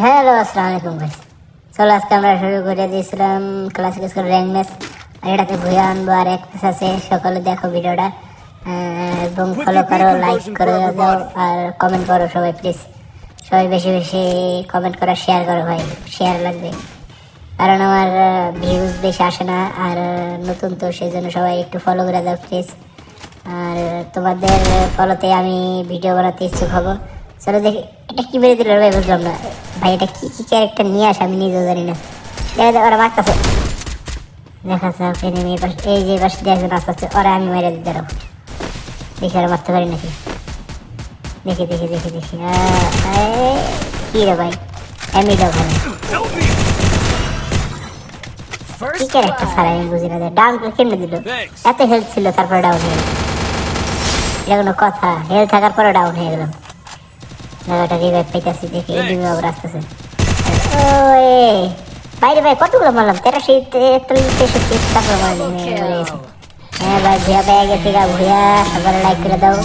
Hello, আসসালামু আলাইকুম ভাই। চলো আজকে আমরা শুরু করে দিয়েছিলাম ক্লাসিক স্কুল র্যাঙ্ক ম্যাচ। আর এটাতে ভুয়া আনবো আর এক ম্যাচ আছে। সকলে দেখো ভিডিওটা এবং ফলো করো, লাইক করে দাও আর কমেন্ট করো সবাই প্লিজ। সবাই বেশি বেশি কমেন্ট করো, শেয়ার করো ভাই, শেয়ার লাগবে কারণ আমার ভিউজ বেশি আসে না আর নতুন তো সেই জন্য সবাই একটু ফলো করে দাও প্লিজ। আর তোমাদের ফলোতে আমি ভিডিও বানাতে ইচ্ছুক হবো। চলো দেখি এটা কি বেরিয়ে দিল ভাই, বুঝলাম না ভাই, এটা কি কি ক্যারেক্টার নিয়ে আসে আমি নিজেও জানি না। দেখা যায় ওরা মারতেছে, দেখা যাক এনিমি পাশে, এই যে পাশে দিয়ে একজন আস্তে আস্তে ওরা আমি মেরে দিতে পারবো। দেখি ওরা মারতে পারি নাকি, দেখি দেখি দেখি দেখি কি রে ভাই, এমনি যাও ভাই, কি ক্যারেক্টার ছাড়া আমি বুঝি না। ডাউন কেমনে দিল, এত হেলথ ছিল তারপরে ডাউন হয়ে গেল, এটা কোনো কথা? হেলথ থাকার পরে ডাউন হয়ে গেলাম। জায়গাটা রিভাইভ পাইতেছি, দেখি এদিকে আবার আসতেছে। ও বাইরে ভাই কতগুলো মারলাম, 83 43 63 তারপর মারলাম। হ্যাঁ ভাই ভুয়া পেয়ে গেছি গা, ভুয়া সবার লাইক করে দাও।